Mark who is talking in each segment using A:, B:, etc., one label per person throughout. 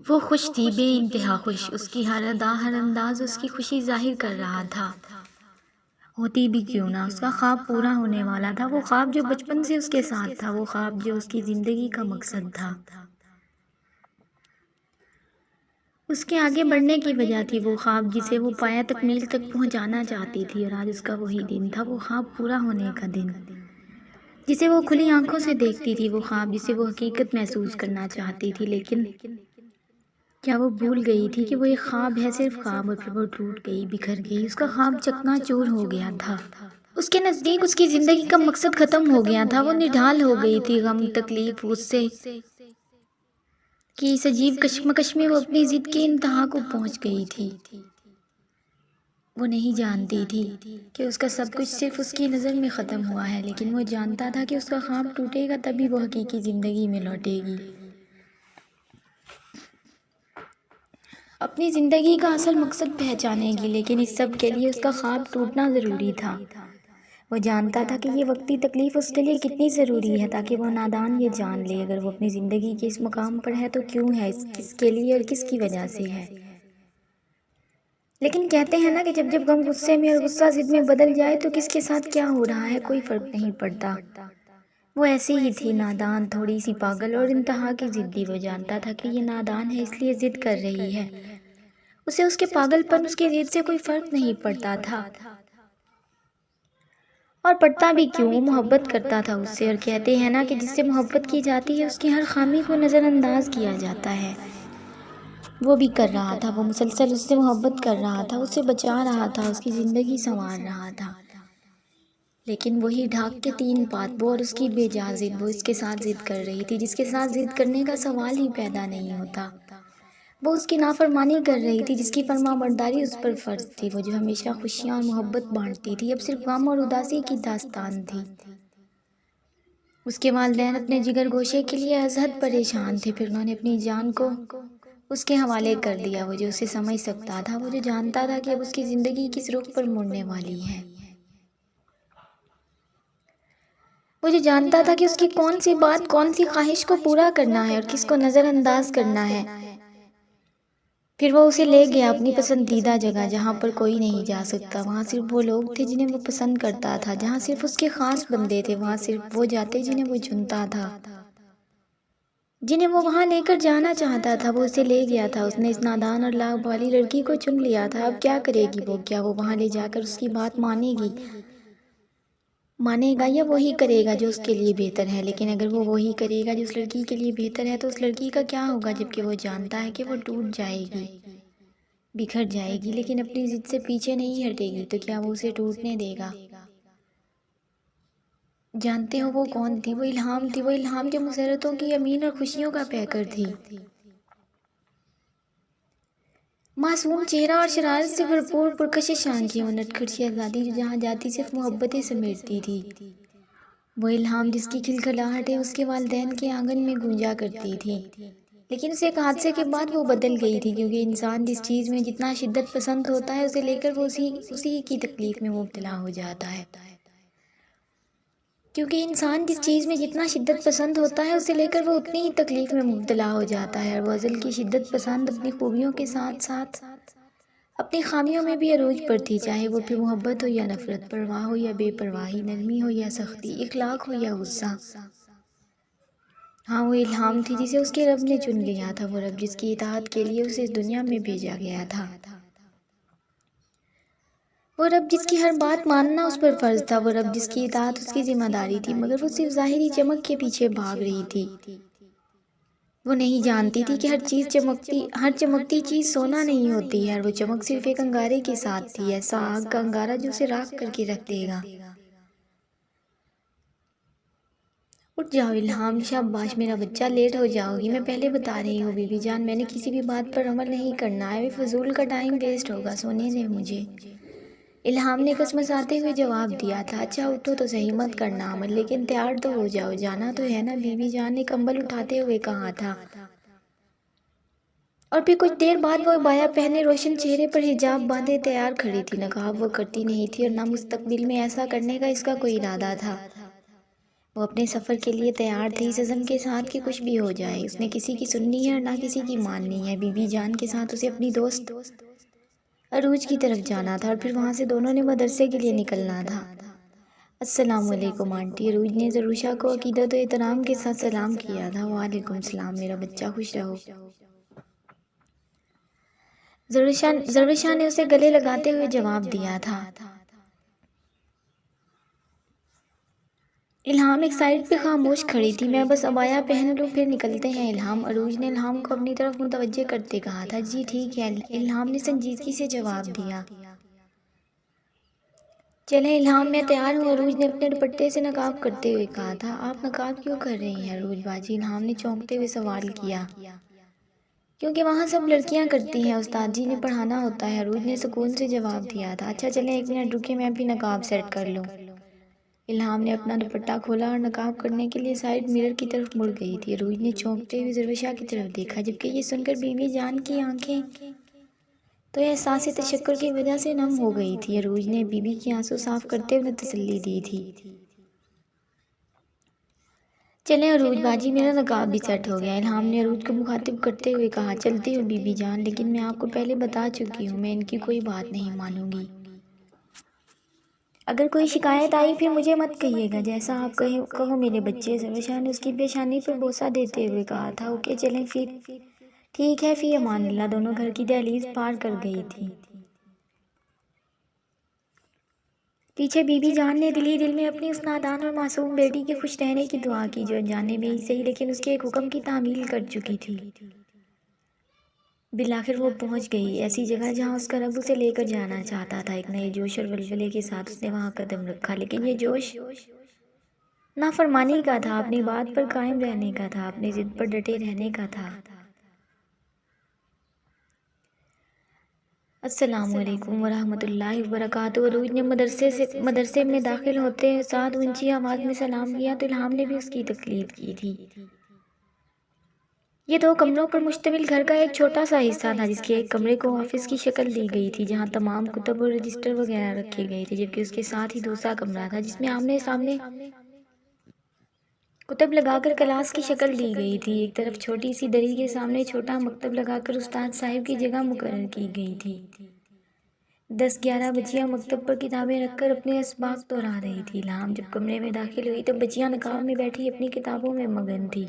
A: وہ خوش تھی، بے انتہا خوش، اس کی ہر ادا ہر انداز اس کی خوشی ظاہر کر رہا تھا۔ ہوتی بھی کیوں نہ، اس کا خواب پورا ہونے والا تھا، وہ خواب جو بچپن سے اس کے ساتھ تھا، وہ خواب جو اس کی زندگی کا مقصد تھا، اس کے آگے بڑھنے کی وجہ تھی، وہ خواب جسے وہ پایہ تکمیل تک پہنچانا چاہتی تھی، اور آج اس کا وہی دن تھا، وہ خواب پورا ہونے کا دن، جسے وہ کھلی آنکھوں سے دیکھتی تھی، وہ خواب جسے وہ حقیقت محسوس کرنا چاہتی تھی، لیکن کیا وہ بھول گئی تھی کہ وہ ایک خواب ہے، صرف خواب، اور پھر وہ ٹوٹ گئی، بکھر گئی، اس کا خواب چکنا چور ہو گیا تھا، اس کے نزدیک اس کی زندگی کا مقصد ختم ہو گیا تھا، وہ نڈھال ہو گئی تھی، غم، تکلیف، غصے کی اس عجیب کشمکش میں وہ اپنی ضد کی انتہا کو پہنچ گئی تھی۔ وہ نہیں جانتی تھی کہ اس کا سب کچھ صرف اس کی نظر میں ختم ہوا ہے، لیکن وہ جانتا تھا کہ اس کا خواب ٹوٹے گا تبھی وہ حقیقی زندگی میں لوٹے گی، اپنی زندگی کا اصل مقصد پہچانے گی، لیکن اس سب کے لیے اس کا خواب ٹوٹنا ضروری تھا۔ وہ جانتا تھا کہ یہ وقتی تکلیف اس کے لیے کتنی ضروری ہے، تاکہ وہ نادان یہ جان لے، اگر وہ اپنی زندگی کے اس مقام پر ہے تو کیوں ہے، کس کے لیے اور کس کی وجہ سے ہے۔ لیکن کہتے ہیں نا کہ جب جب غم غصے میں اور غصہ ضد میں بدل جائے تو کس کے ساتھ کیا ہو رہا ہے کوئی فرق نہیں پڑتا۔ وہ ایسی ہی تھی، نادان، تھوڑی سی پاگل اور انتہا کی ضدی۔ وہ جانتا تھا کہ یہ نادان ہے، اس لیے ضد کر رہی ہے، اسے اس کے پاگل پن، اس کے ضد سے کوئی فرق نہیں پڑتا تھا، اور پڑھتا بھی کیوں، وہ محبت کرتا تھا اس سے، اور کہتے ہیں نا کہ جس سے محبت کی جاتی ہے اس کی ہر خامی کو نظر انداز کیا جاتا ہے۔ وہ بھی کر رہا تھا، وہ مسلسل اس سے محبت کر رہا تھا، اسے بچا رہا تھا، اس کی زندگی سنوار رہا تھا، لیکن وہی ڈھاک کے تین پات، وہ اور اس کی بے جا ضد، وہ اس کے ساتھ ضد کر رہی تھی جس کے ساتھ ضد کرنے کا سوال ہی پیدا نہیں ہوتا، وہ اس کی نافرمانی کر رہی تھی جس کی فرما برداری اس پر فرض تھی، وہ جو ہمیشہ خوشیاں اور محبت بانٹتی تھی اب صرف غم اور اداسی کی داستان تھی۔ اس کے والدین اپنے جگر گوشے کے لیے ازحد پریشان تھے، پھر انہوں نے اپنی جان کو اس کے حوالے کر دیا، وہ جو اسے سمجھ سکتا تھا، وہ جو جانتا تھا کہ اب اس کی زندگی کس رخ پر مڑنے والی ہے، وہ جو جانتا تھا کہ اس کی کون سی بات، کون سی خواہش کو پورا کرنا ہے اور کس کو نظر انداز کرنا ہے۔ پھر وہ اسے لے گیا اپنی پسندیدہ جگہ، جہاں پر کوئی نہیں جا سکتا، وہاں صرف وہ لوگ تھے جنہیں وہ پسند کرتا تھا، جہاں صرف اس کے خاص بندے تھے، وہاں صرف وہ جاتے جنہیں وہ چنتا تھا، جنہیں وہ وہاں لے کر جانا چاہتا تھا، وہ اسے لے گیا تھا، اس نے اس نادان اور لاغ والی لڑکی کو چن لیا تھا، اب کیا کرے گی وہ، کیا وہ وہاں لے جا کر اس کی بات مانے گا یا وہی کرے گا جو اس کے لیے بہتر ہے، لیکن اگر وہ وہی کرے گا جو اس لڑکی کے لیے بہتر ہے تو اس لڑکی کا کیا ہوگا، جبکہ وہ جانتا ہے کہ وہ ٹوٹ جائے گی، بکھر جائے گی، لیکن اپنی ضد سے پیچھے نہیں ہٹے گی، تو کیا وہ اسے ٹوٹنے دے گا؟ جانتے ہو وہ کون تھی؟ وہ الہام تھی، وہ الہام جو مسرتوں کی امین اور خوشیوں کا پیکر تھی، معصوم چہرہ اور شرارت سے بھرپور پرکشش آنکھیں، وہ نٹکھٹ شہزادی جو جہاں جاتی صرف محبتیں سمیٹتی تھی، وہ الہام جس کی کھلکھلاہٹیں اس کے والدین کے آنگن میں گونجا کرتی تھی، لیکن اسے ایک حادثے کے بعد وہ بدل گئی تھی، کیونکہ انسان جس چیز میں جتنا شدت پسند ہوتا ہے اسے لے کر وہ اسی کی تکلیف میں مبتلا ہو جاتا ہے، کیونکہ انسان جس چیز میں جتنا شدت پسند ہوتا ہے اسے لے کر وہ اتنی ہی تکلیف میں مبتلا ہو جاتا ہے، اور وہ ازل کی شدت پسند اپنی خوبیوں کے ساتھ ساتھ اپنی خامیوں میں بھی عروج پر تھی، چاہے وہ پھر محبت ہو یا نفرت، پرواہ ہو یا بے پرواہی، نرمی ہو یا سختی، اخلاق ہو یا غصہ۔ ہاں، وہ الہام تھی جسے اس کے رب نے چن لیا تھا، وہ رب جس کی اطاعت کے لیے اسے اس دنیا میں بھیجا گیا تھا، وہ رب جس کی ہر بات ماننا اس پر فرض تھا، وہ رب جس کی اطاعت اس کی ذمہ داری تھی، مگر وہ صرف ظاہری چمک کے پیچھے بھاگ رہی تھی، وہ نہیں جانتی تھی کہ ہر چمکتی چیز سونا نہیں ہوتی ہے، اور وہ چمک صرف ایک انگارے کے ساتھ تھی، ایسا آگ کا انگارہ جو اسے راکھ کر کے رکھ دے گا۔ اٹھ جاؤ الہام، شاباش میرا بچہ، لیٹ ہو جاؤ گی، میں پہلے بتا رہی ہوں بی بی جان، میں نے کسی بھی بات پر عمل نہیں کرنا ہے، فضول کا ٹائم ویسٹ ہوگا، سونے دیں مجھے، الہام نے کسمساتے ہوئے جواب دیا تھا۔ اچھا اٹھو تو صحیح، مت کرنا عمل، لیکن تیار تو ہو جاؤ، جانا تو ہے نا، بی بی جان نے کمبل اٹھاتے ہوئے کہا تھا، اور پھر کچھ دیر بعد وہ عبایا پہنے، روشن چہرے پر حجاب باندھے تیار کھڑی تھی، نقاب وہ کرتی نہیں تھی اور نہ مستقبل میں ایسا کرنے کا اس کا کوئی ارادہ تھا، وہ اپنے سفر کے لیے تیار تھے اس عزم کے ساتھ کہ کچھ بھی ہو جائے، اس نے کسی کی سننی ہے اور نہ کسی کی ماننی ہے۔ بی بی جان کے ساتھ اسے اپنی دوست عروج کی طرف جانا تھا اور پھر وہاں سے دونوں نے مدرسے کے لیے نکلنا تھا۔ السلام علیکم آنٹی، عروج نے ضروشہ کو عقیدت و احترام کے ساتھ سلام کیا تھا۔ وعلیکم السلام میرا بچہ، خوش رہو۔ ضروشہ نے اسے گلے لگاتے ہوئے جواب دیا تھا۔ الہام ایک سائڈ پہ خاموش کھڑی تھی۔ میں بس عبایا پہن لوں پھر نکلتے ہیں الہام، عروج نے الہام کو اپنی طرف متوجہ کرتے کہا تھا۔ جی ٹھیک ہے، الہام نے سنجیدگی سے جواب دیا۔ چلیں الہام، میں تیار ہوں، عروج نے اپنے دوپٹے سے نقاب کرتے ہوئے کہا تھا۔ آپ نقاب کیوں کر رہی ہیں عروج باجی؟ الہام نے چونکتے ہوئے سوال کیا۔ کیونکہ وہاں سب لڑکیاں کرتی ہیں، استاد جی نے پڑھانا ہوتا ہے، عروج نے سکون سے جواب دیا تھا۔ اچھا چلیں ایک منٹ رکیں، میں بھی نقاب سیٹ کر لوں۔ الہام نے اپنا دوپٹہ کھولا اور نقاب کرنے کے لیے سائڈ مرر کی طرف مڑ گئی تھی۔ عروج نے چونکتے ہوئے ضروشہ کی طرف دیکھا، جبکہ یہ سن کر بی بی جان کی آنکھیں تو احساس تشکر کی وجہ سے نم ہو گئی تھی۔ عروج نے بی بی کی آنسو صاف کرتے ہوئے تسلی دی تھی۔ چلیں عروج باجی، میرا نقاب بھی سیٹ ہو گیا، الہام نے عروج کو مخاطب کرتے ہوئے کہا۔ چلتی ہوں بی بی جان، لیکن میں آپ کو پہلے بتا چکی ہوں، میں ان کی کوئی بات نہیں مانوں گی۔ اگر کوئی شکایت آئی پھر مجھے مت کہیے گا، جیسا آپ کہو میرے بچے، ضروشہ نے اس کی پیشانی پر بوسہ دیتے ہوئے کہا تھا۔ اوکے چلیں پھر ٹھیک ہے، فی امان اللہ۔ دونوں گھر کی دہلیز پار کر گئی تھی۔ پیچھے بی بی جان نے دل ہی دل میں اپنی اس نادان اور معصوم بیٹی کے خوش رہنے کی دعا کی، جو انجانے میں ہی صحیح لیکن اس کے ایک حکم کی تعمیل کر چکی تھی۔ بالآخر وہ پہنچ گئی ایسی جگہ جہاں اس کا رب اسے لے کر جانا چاہتا تھا۔ ایک نئے جوش اور ولولے کے ساتھ اس نے وہاں قدم رکھا، لیکن یہ جوش نافرمانی کا تھا، اپنی بات پر قائم رہنے کا تھا، اپنی ضد پر ڈٹے رہنے کا تھا۔ السلام علیکم ورحمۃ اللہ وبرکاتہ۔ عروج نے مدرسے میں داخل ہوتے ساتھ اونچی آواز میں سلام کیا تو الہام نے بھی اس کی تقلید کی تھی۔ یہ 2 کمروں پر مشتمل گھر کا ایک چھوٹا سا حصہ تھا، جس کے ایک کمرے کو آفس کی شکل دی گئی تھی، جہاں تمام کتب اور رجسٹر وغیرہ رکھے گئے تھے، جبکہ اس کے ساتھ ہی دوسرا کمرہ تھا جس میں آمنے سامنے کتب لگا کر کلاس کی شکل دی گئی تھی۔ ایک طرف چھوٹی سی دری کے سامنے چھوٹا مکتب لگا کر استاد صاحب کی جگہ مقرر کی گئی تھی۔ 10-11 بچیاں مکتب پر کتابیں رکھ کر اپنے اسباق دہرا رہی تھی۔ الہام جب کمرے میں داخل ہوئی تو بچیاں نقاب میں بیٹھی اپنی کتابوں میں مگن تھی۔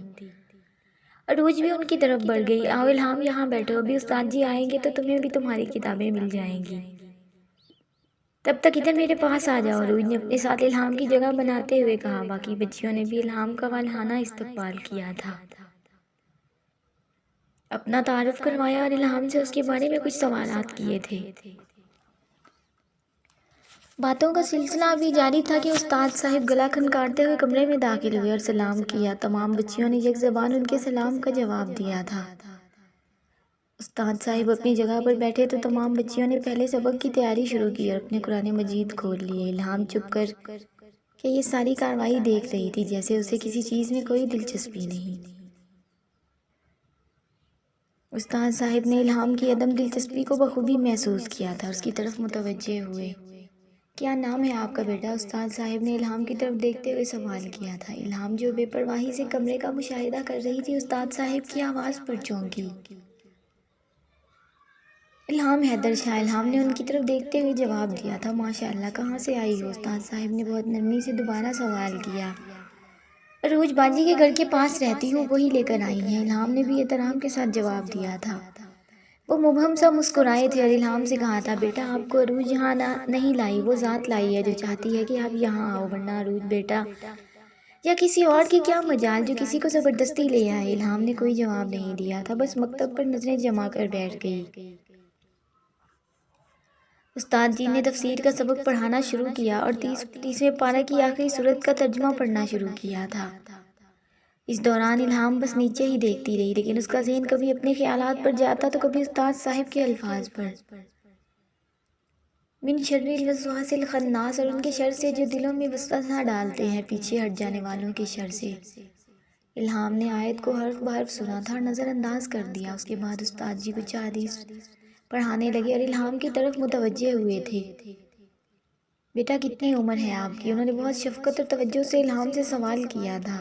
A: عروج بھی ان کی طرف بڑھ گئی۔ آؤ الہام، یہاں بیٹھو، ابھی استاد جی آئیں گے تو تمہیں بھی تمہاری کتابیں مل جائیں گی، تب تک ادھر میرے پاس آ جاؤ، عروج نے اپنے ساتھ الہام کی جگہ بناتے ہوئے کہا۔ باقی بچیوں نے بھی الہام کا والہانہ استقبال کیا تھا، اپنا تعارف کروایا اور الہام سے اس کے بارے میں کچھ سوالات کیے تھے۔ باتوں کا سلسلہ ابھی جاری تھا کہ استاد صاحب گلا کھنکارتے ہوئے کمرے میں داخل ہوئے اور سلام کیا۔ تمام بچیوں نے یک زبان ان کے سلام کا جواب دیا تھا۔ استاد صاحب اپنی جگہ پر بیٹھے تو تمام بچیوں نے پہلے سبق کی تیاری شروع کی اور اپنے قرآن مجید کھول لیے۔ الہام چپ کر کے یہ ساری کارروائی دیکھ رہی تھی، جیسے اسے کسی چیز میں کوئی دلچسپی نہیں۔ استاد صاحب نے الہام کی عدم دلچسپی کو بخوبی محسوس کیا تھا اور اس کی طرف متوجہ ہوئے۔ کیا نام ہے آپ کا بیٹا؟ استاد صاحب نے الہام کی طرف دیکھتے ہوئے سوال کیا تھا۔ الہام جو بے پرواہی سے کمرے کا مشاہدہ کر رہی تھی، استاد صاحب کی آواز پر چونکی۔ الہام حیدر شاہ، الہام نے ان کی طرف دیکھتے ہوئے جواب دیا تھا۔ ماشاءاللہ، کہاں سے آئی ہو؟ استاد صاحب نے بہت نرمی سے دوبارہ سوال کیا۔ عروج باجی کے گھر کے پاس رہتی ہوں، وہی لے کر آئی ہیں، الہام نے بھی احترام کے ساتھ جواب دیا تھا۔ وہ مبہم سا مسکرائے تھے اور الہام سے کہا تھا، بیٹا آپ کو عروج یہاں نہیں لائی، وہ ذات لائی ہے جو چاہتی ہے کہ آپ یہاں آؤ، ورنہ عروج بیٹا یا کسی اور کی کیا مجال جو کسی کو زبردستی لے آئے۔ الہام نے کوئی جواب نہیں دیا تھا، بس مکتب پر نظریں جما کر بیٹھ گئی۔ استاد جی نے تفسیر کا سبق پڑھانا شروع کیا اور 30ویں پارہ کی آخری سورت کا ترجمہ پڑھنا شروع کیا تھا۔ اس دوران الہام بس نیچے ہی دیکھتی رہی، لیکن اس کا ذہن کبھی اپنے خیالات پر جاتا تو کبھی استاد صاحب کے الفاظ پر۔ من شر الوسواس الخناس، اور ان کے شر سے جو دلوں میں وسوسہ ڈالتے ہیں، پیچھے ہٹ جانے والوں کے شر سے۔ الہام نے آیت کو حرف بحرف سنا تھا اور نظر انداز کر دیا۔ اس کے بعد استاد جی کچھ احادیث پڑھانے لگے اور الہام کی طرف متوجہ ہوئے تھے۔ بیٹا کتنی عمر ہے آپ کی؟ انہوں نے بہت شفقت اور توجہ سے الہام سے سوال کیا تھا۔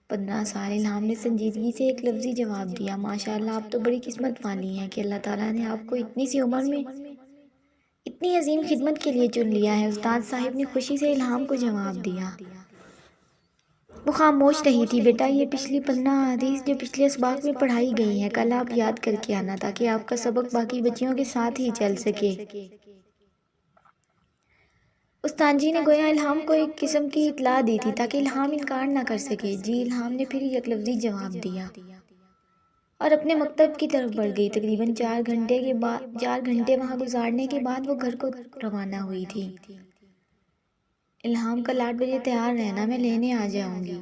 A: 15 سال۔ الہام نے سنجیدگی سے ایک لفظی جواب دیا، ماشاءاللہ آپ تو بڑی قسمت والی ہیں کہ اللہ تعالیٰ نے آپ کو اتنی سی عمر میں اتنی عظیم خدمت کے لیے چن لیا ہے۔ استاد صاحب نے خوشی سے الہام کو جواب دیا۔ وہ خاموش رہی تھی۔ بیٹا یہ پچھلی 15 احادیث جو پچھلے اسباق میں پڑھائی گئی ہیں، کل آپ یاد کر کے آنا تاکہ آپ کا سبق باقی بچیوں کے ساتھ ہی چل سکے۔ استاد جی نے گویا الہام کو ایک قسم کی اطلاع دی تھی تاکہ الہام انکار نہ کر سکے۔ جی، الہام نے پھر یک لفظی جواب دیا اور اپنے مکتب کی طرف بڑھ گئی۔ تقریباً 4 گھنٹے وہاں گزارنے کے بعد وہ گھر کو روانہ ہوئی تھی۔ الہام کل 8 بجے تیار رہنا، میں لینے آ جاؤں گی،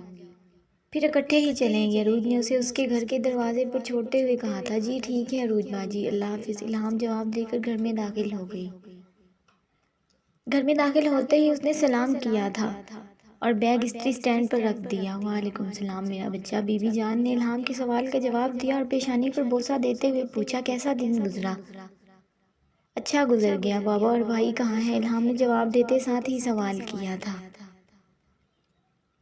A: پھر اکٹھے ہی چلیں گے۔ عروج نے اسے اس کے گھر کے دروازے پر چھوڑتے ہوئے کہا تھا۔ جی ٹھیک ہے عروج باجی، اللہ حافظ۔ الہام جواب دے کر گھر میں داخل ہو گئی۔ گھر میں داخل ہوتے ہی اس نے سلام کیا تھا اور بیگ استری سٹینڈ پر رکھ دیا۔ وعلیکم السلام میرا بچہ۔ بی بی جان نے الہام کے سوال کا جواب دیا اور پیشانی پر بوسہ دیتے ہوئے پوچھا، کیسا دن گزرا؟ اچھا گزر گیا۔ بابا اور بھائی کہاں ہیں؟ الہام نے جواب دیتے ساتھ ہی سوال کیا تھا۔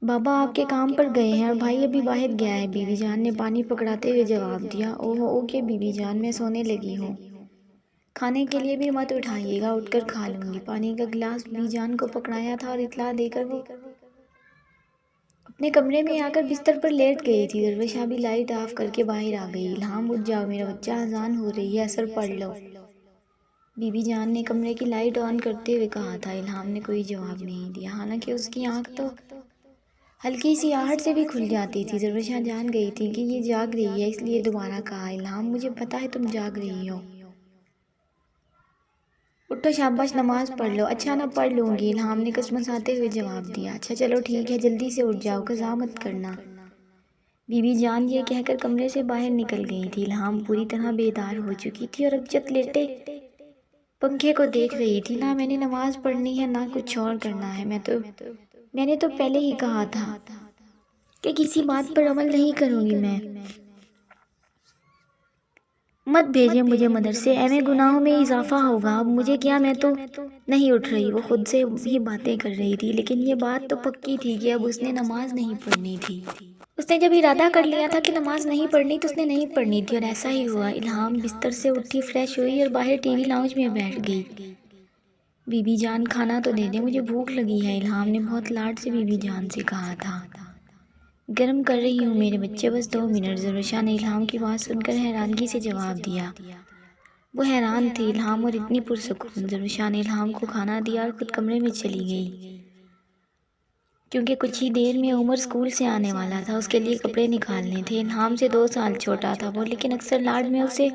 A: بابا آپ کے کام پر گئے ہیں اور بھائی ابھی باہر گیا ہے، بی بی جان نے پانی پکڑاتے ہوئے جواب دیا۔ اوکے بی بی جان، میں سونے لگی ہوں، کھانے کے لیے بھی مت اٹھائیے گا، اٹھ کر کھا لوں گی۔ پانی کا گلاس بی بی جان کو پکڑایا تھا اور اطلاع دے کر وہ اپنے کمرے میں آ کر بستر پر لیٹ گئی تھی۔ درویشہ بھی لائٹ آف کر کے باہر آ گئی۔ الہام اٹھ جاؤ میرا بچہ، اذان ہو رہی ہے، عصر پڑھ لو، بی بی جان نے کمرے کی لائٹ آن کرتے ہوئے کہا تھا۔ الہام نے کوئی جواب نہیں دیا، حالانکہ اس کی آنکھ تو ہلکی سی آہٹ سے بھی کھل جاتی تھی۔ درویشہ جان گئی تھی کہ یہ جاگ رہی ہے، اس لیے دوبارہ کہا، الہام مجھے پتا ہے تم جاگ رہی ہو، اٹھو شاباش نماز پڑھ لو۔ اچھا نہ پڑھ لوں گی، الہام نے کسمساتے ہوئے جواب دیا۔ اچھا چلو ٹھیک ہے، جلدی سے اٹھ جاؤ، قضا مت کرنا۔ بی بی جان یہ کہہ کر کمرے سے باہر نکل گئی تھی۔ الہام پوری طرح بیدار ہو چکی تھی اور اب چت لیٹے پنکھے کو دیکھ رہی تھی۔ نہ میں نے نماز پڑھنی ہے، نہ کچھ اور کرنا ہے، میں نے تو پہلے ہی کہا تھا کہ کسی بات پر عمل نہیں کروں گی۔ میں مت بھیجیں مجھے مدرسے، ایویں گناہوں میں اضافہ ہوگا۔ اب مجھے کیا، میں تو نہیں اٹھ رہی۔ وہ خود سے ہی باتیں کر رہی تھی، لیکن یہ بات تو پکی تھی کہ اب اس نے نماز نہیں پڑھنی تھی۔ اس نے جب ارادہ کر لیا تھا کہ نماز نہیں پڑھنی تو اس نے نہیں پڑھنی تھی، اور ایسا ہی ہوا۔ الہام بستر سے اٹھی، فریش ہوئی اور باہر ٹی وی لاؤنج میں بیٹھ گئی۔ بی بی جان کھانا تو دے دیں، مجھے بھوک لگی ہے، الہام نے بہت لاڈ سے بی بی جان سے کہا تھا۔ گرم کر رہی ہوں میرے بچے، بس 2 منٹ۔ درویشہ نے الہام کی بات سن کر حیرانگی سے جواب دیا۔ وہ حیران تھی، الہام اور اتنی پرسکون۔ درویشہ نے الہام کو کھانا دیا اور خود کمرے میں چلی گئی، کیونکہ کچھ ہی دیر میں عمر اسکول سے آنے والا تھا، اس کے لیے کپڑے نکالنے تھے۔ الہام سے 2 سال چھوٹا تھا وہ، لیکن اکثر لاڈ میں اسے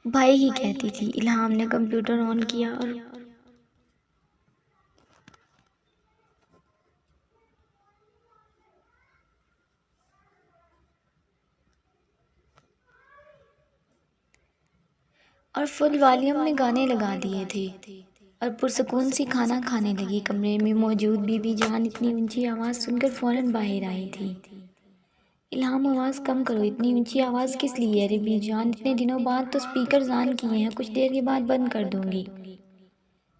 A: بھائی ہی کہتی تھی۔ الہام نے کمپیوٹر آن کیا اور فل والیوم میں گانے لگا دیے تھے اور پرسکون سی کھانا کھانے لگی۔ کمرے میں موجود بی بی جان اتنی اونچی آواز سن کر فوراً باہر آئی تھی۔ الہام آواز کم کرو، اتنی اونچی آواز کس لیے؟ ارے بی جان، اتنے دنوں بعد تو سپیکرز آن کیے ہیں، کچھ دیر کے بعد بند کر دوں گی۔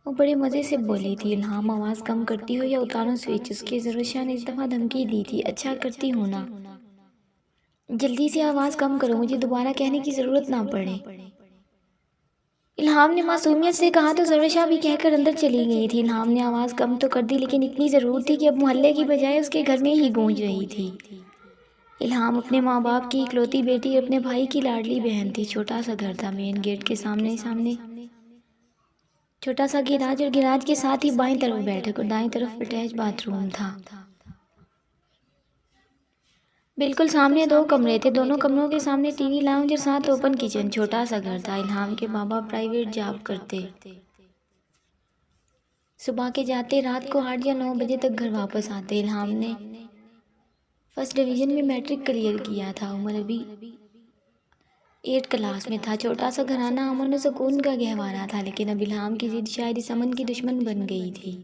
A: وہ بڑے مزے سے بولی تھی۔ الہام آواز کم کرتی ہو یا اتاروں سوئچ؟ اس کے درویشہ نے اس دفعہ دھمکی دی تھی۔ اچھا کرتی ہوں نا، جلدی سے آواز کم کرو، مجھے دوبارہ کہنے کی ضرورت نہ پڑے۔ الہام نے معصومیت سے کہا تو درویشہ بھی کہہ کر اندر چلی گئی تھی۔ الہام نے آواز کم تو کر دی، لیکن اتنی ضرور تھی کہ اب محلے کی بجائے اس کے گھر میں ہی گونج رہی تھی۔ الہام اپنے ماں باپ کی اکلوتی بیٹی اور اپنے بھائی کی لاڈلی بہن تھی۔ چھوٹا سا گھر تھا، مین گیٹ کے سامنے چھوٹا سا گیراج، اور گیراج کے ساتھ ہی بائیں طرف بیٹھک اور دائیں طرف اٹیچ باتھ روم تھا۔ بالکل سامنے 2 کمرے تھے، دونوں کمروں کے سامنے ٹی وی لاؤنج اور ساتھ اوپن کچن۔ چھوٹا سا گھر تھا۔ الہام کے بابا پرائیویٹ جاب کرتے، صبح کے جاتے، رات کو 8 یا 9 بجے تک گھر واپس آتے۔ الہام نے فرسٹ ڈویژن میں میٹرک کلیئر کیا تھا، عمر ابھی 8 کلاس میں تھا۔ چھوٹا سا گھرانہ امن و سکون کا گہوارہ تھا، لیکن اب الہام کی ضد شاید اس امن کی دشمن بن گئی تھی۔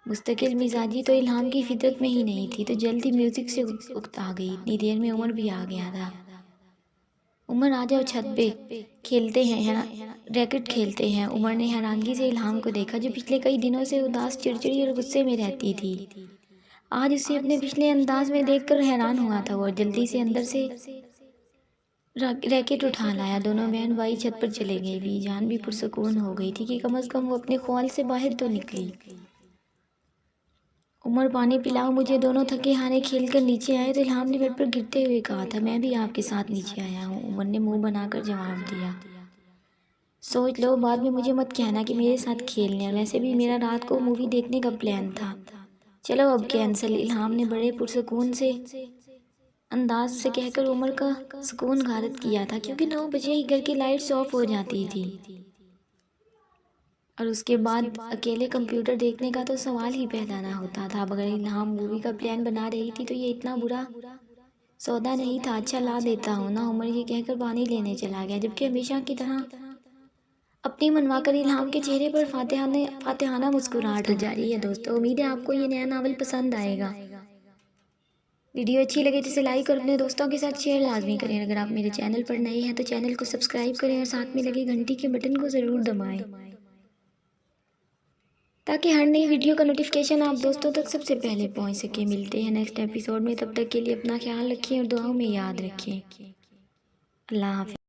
A: مستقل مزاجی تو الہام کی فطرت میں ہی نہیں تھی، تو جلد ہی میوزک سے اکتا گئی۔ اتنی دیر میں عمر بھی آ گیا تھا۔ عمر آ جاؤ چھت پہ، کھیلتے ہیں، ریکٹ کھیلتے ہیں۔ عمر نے حیرانگی سے الہام کو دیکھا جو پچھلے کئی دنوں سے اداس، چڑچڑی اور غصے میں رہتی تھی۔ آج اسے اپنے پچھلے انداز میں دیکھ کر حیران ہوا تھا اور جلدی سے اندر سے ریکٹ اٹھا لایا۔ دونوں بہن بھائی چھت پر چلے گئے۔ بی جان بھی پرسکون ہو گئی تھی کہ کم از کم وہ اپنے خوال سے باہر تو نکلی۔ عمر پانی پلاؤ مجھے۔ دونوں تھکے ہارے کھیل کر نیچے آئے تو الہام نے بیڈ پر گرتے ہوئے کہا تھا میں بھی آپ کے ساتھ نیچے آیا ہوں۔ عمر نے منہ بنا کر جواب دیا، سوچ لو بعد میں مجھے مت کہنا کہ میرے ساتھ کھیلنے، ویسے بھی میرا رات کو مووی دیکھنے کا پلان تھا۔ چلو اب کینسل، الہام نے بڑے پرسکون سے انداز سے کہہ کر عمر کا سکون غارت کیا تھا، کیونکہ 9 بجے ہی گھر کی لائٹس آف ہو جاتی تھی اور اس کے بعد اکیلے کمپیوٹر دیکھنے کا تو سوال ہی پیدا نہ ہوتا تھا۔ اب اگر الہام مووی کا پلان بنا رہی تھی تو یہ اتنا برا سودا نہیں تھا۔ اچھا لا دیتا ہوں نا، عمر یہ کہہ کر پانی لینے چلا گیا، جبکہ ہمیشہ کی طرح اپنی منوا کر الہام کے چہرے پر فاتحانہ مسکراہٹ جاری ہے۔ دوستو امید ہے آپ کو یہ نیا ناول پسند آئے گا۔ ویڈیو اچھی لگے تو اسے لائک اور اپنے دوستوں کے ساتھ شیئر لازمی کریں۔ اگر آپ میرے چینل پر نئے ہیں تو چینل کو سبسکرائب کریں اور ساتھ میں لگے گھنٹی کے بٹن کو ضرور دبائیں تاکہ ہر نئی ویڈیو کا نوٹیفیکیشن آپ دوستوں تک سب سے پہلے پہنچ سکے۔ ملتے ہیں نیکسٹ ایپیسوڈ میں، تب تک کے لیے اپنا خیال رکھیں اور دعاؤں میں یاد رکھیں۔ اللہ حافظ۔